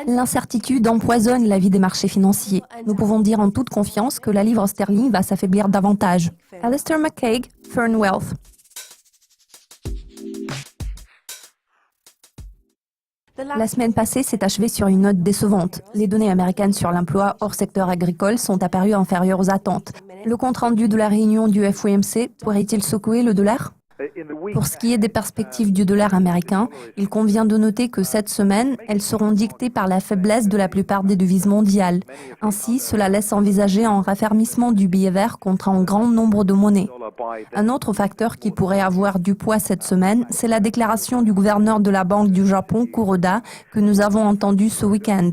L'incertitude empoisonne la vie des marchés financiers. Nous pouvons dire en toute confiance que la livre sterling va s'affaiblir davantage. Alistair McCaig, Fern Wealth. La semaine passée s'est achevée sur une note décevante. Les données américaines sur l'emploi hors secteur agricole sont apparues inférieures aux attentes. Le compte-rendu de la réunion du FOMC pourrait-il secouer le dollar ? Pour ce qui est des perspectives du dollar américain, il convient de noter que cette semaine, elles seront dictées par la faiblesse de la plupart des devises mondiales. Ainsi, cela laisse envisager un raffermissement du billet vert contre un grand nombre de monnaies. Un autre facteur qui pourrait avoir du poids cette semaine, c'est la déclaration du gouverneur de la Banque du Japon, Kuroda, que nous avons entendue ce week-end.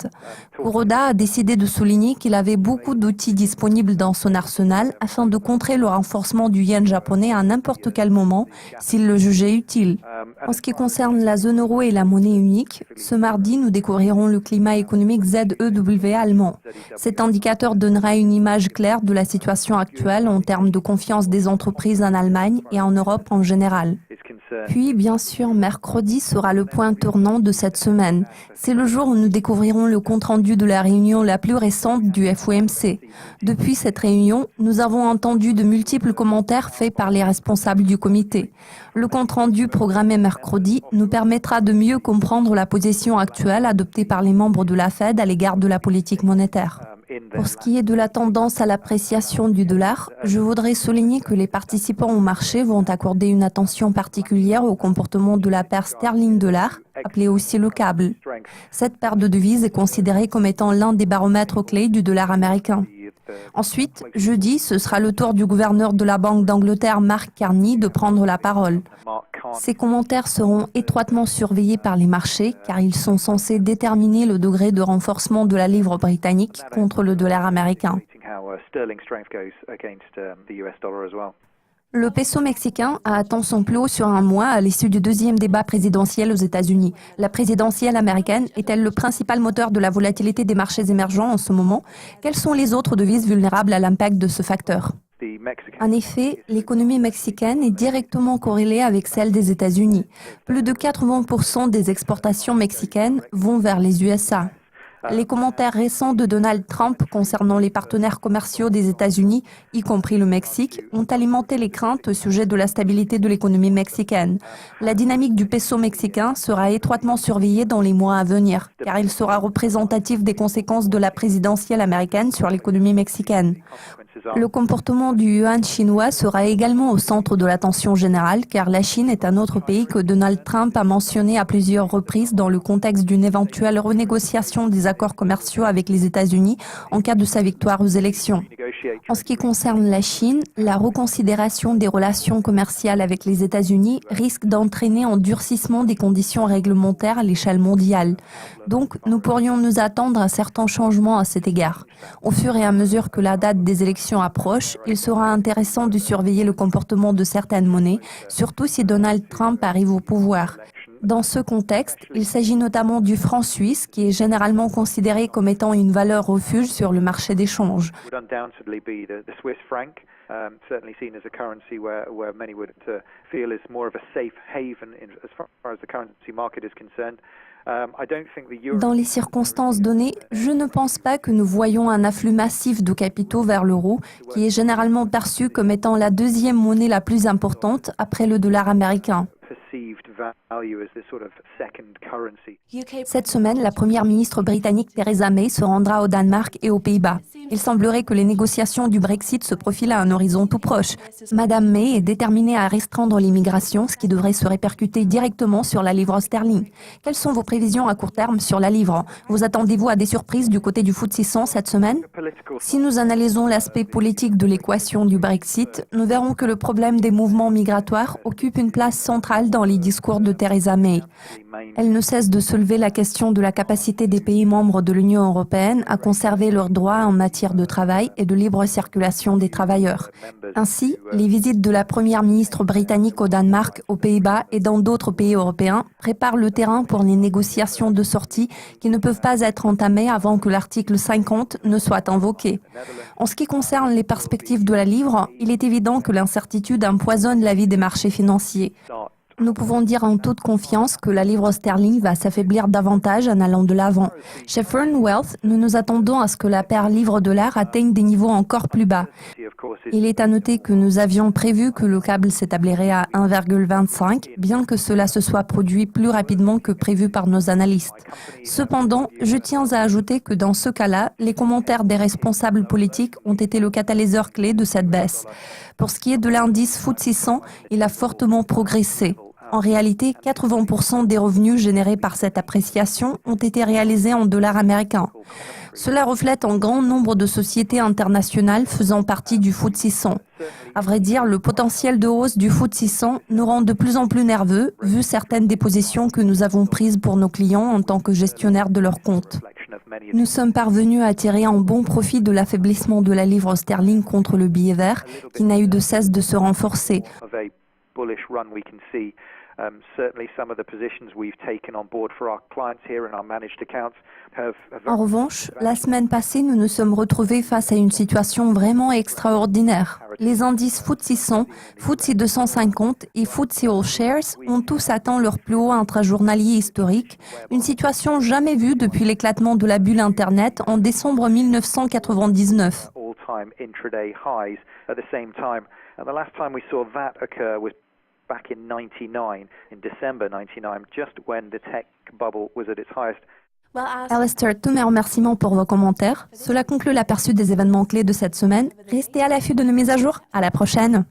Kuroda a décidé de souligner qu'il avait beaucoup d'outils disponibles dans son arsenal afin de contrer le renforcement du yen japonais à n'importe quel moment, s'il le jugeait utile. En ce qui concerne la zone euro et la monnaie unique, ce mardi, nous découvrirons le climat économique ZEW allemand. Cet indicateur donnera une image claire de la situation actuelle en termes de confiance des entreprises en Allemagne et en Europe en général. Puis, bien sûr, mercredi sera le point tournant de cette semaine. C'est le jour où nous découvrirons le compte-rendu de la réunion la plus récente du FOMC. Depuis cette réunion, nous avons entendu de multiples commentaires faits par les responsables du comité. Le compte-rendu programmé mercredi nous permettra de mieux comprendre la position actuelle adoptée par les membres de la Fed à l'égard de la politique monétaire. Pour ce qui est de la tendance à l'appréciation du dollar, je voudrais souligner que les participants au marché vont accorder une attention particulière au comportement de la paire sterling-dollar, appelée aussi le câble. Cette paire de devises est considérée comme étant l'un des baromètres clés du dollar américain. Ensuite, jeudi, ce sera le tour du gouverneur de la Banque d'Angleterre, Mark Carney, de prendre la parole. Ces commentaires seront étroitement surveillés par les marchés car ils sont censés déterminer le degré de renforcement de la livre britannique contre le dollar américain. Le peso mexicain a atteint son plus haut sur un mois à l'issue du deuxième débat présidentiel aux États-Unis. La présidentielle américaine est-elle le principal moteur de la volatilité des marchés émergents en ce moment? Quelles sont les autres devises vulnérables à l'impact de ce facteur? En effet, l'économie mexicaine est directement corrélée avec celle des États-Unis. Plus de 80% des exportations mexicaines vont vers les USA. Les commentaires récents de Donald Trump concernant les partenaires commerciaux des États-Unis, y compris le Mexique, ont alimenté les craintes au sujet de la stabilité de l'économie mexicaine. La dynamique du peso mexicain sera étroitement surveillée dans les mois à venir, car il sera représentatif des conséquences de la présidentielle américaine sur l'économie mexicaine. Le comportement du yuan chinois sera également au centre de l'attention générale, car la Chine est un autre pays que Donald Trump a mentionné à plusieurs reprises dans le contexte d'une éventuelle renégociation des accords commerciaux avec les États-Unis en cas de sa victoire aux élections. En ce qui concerne la Chine, la reconsidération des relations commerciales avec les États-Unis risque d'entraîner un durcissement des conditions réglementaires à l'échelle mondiale. Donc, nous pourrions nous attendre à certains changements à cet égard. Au fur et à mesure que la date des élections approche, il sera intéressant de surveiller le comportement de certaines monnaies, surtout si Donald Trump arrive au pouvoir. Dans ce contexte, il s'agit notamment du franc suisse, qui est généralement considéré comme étant une valeur refuge sur le marché des changes. Dans les circonstances données, je ne pense pas que nous voyons un afflux massif de capitaux vers l'euro, qui est généralement perçu comme étant la deuxième monnaie la plus importante après le dollar américain. Cette semaine, la première ministre britannique Theresa May se rendra au Danemark et aux Pays-Bas. Il semblerait que les négociations du Brexit se profilent à un horizon tout proche. Madame May est déterminée à restreindre l'immigration, ce qui devrait se répercuter directement sur la livre sterling. Quelles sont vos prévisions à court terme sur la livre? Vous attendez-vous à des surprises du côté du FTSE 100 cette semaine? Si nous analysons l'aspect politique de l'équation du Brexit, nous verrons que le problème des mouvements migratoires occupe une place centrale dans les discours de Theresa May. Elle ne cesse de soulever la question de la capacité des pays membres de l'Union européenne à conserver leurs droits en matière de travail et de libre circulation des travailleurs. Ainsi, les visites de la première ministre britannique au Danemark, aux Pays-Bas et dans d'autres pays européens préparent le terrain pour les négociations de sortie qui ne peuvent pas être entamées avant que l'article 50 ne soit invoqué. En ce qui concerne les perspectives de la livre, il est évident que l'incertitude empoisonne la vie des marchés financiers. Nous pouvons dire en toute confiance que la livre sterling va s'affaiblir davantage en allant de l'avant. Chez Fern Wealth, nous nous attendons à ce que la paire livre-dollar atteigne des niveaux encore plus bas. Il est à noter que nous avions prévu que le câble s'établirait à 1,25, bien que cela se soit produit plus rapidement que prévu par nos analystes. Cependant, je tiens à ajouter que dans ce cas-là, les commentaires des responsables politiques ont été le catalyseur clé de cette baisse. Pour ce qui est de l'indice FTSE 100, il a fortement progressé. En réalité, 80% des revenus générés par cette appréciation ont été réalisés en dollars américains. Cela reflète un grand nombre de sociétés internationales faisant partie du FTSE 100. À vrai dire, le potentiel de hausse du FTSE 100 nous rend de plus en plus nerveux, vu certaines des positions que nous avons prises pour nos clients en tant que gestionnaires de leurs comptes. Nous sommes parvenus à tirer un bon profit de l'affaiblissement de la livre sterling contre le billet vert, qui n'a eu de cesse de se renforcer. En revanche, la semaine passée, nous nous sommes retrouvés face à une situation vraiment extraordinaire. Les indices FTSE 100, FTSE 250 et FTSE All Shares ont tous atteint leur plus haut intrajournalier historique, une situation jamais vue depuis l'éclatement de la bulle Internet en décembre 1999. Back in 99, in December 99, just when the tech bubble was at its highest. Alistair, tous mes remerciements pour vos commentaires. Cela conclut l'aperçu des événements clés de cette semaine. Restez à l'affût de nos mises à jour. À la prochaine.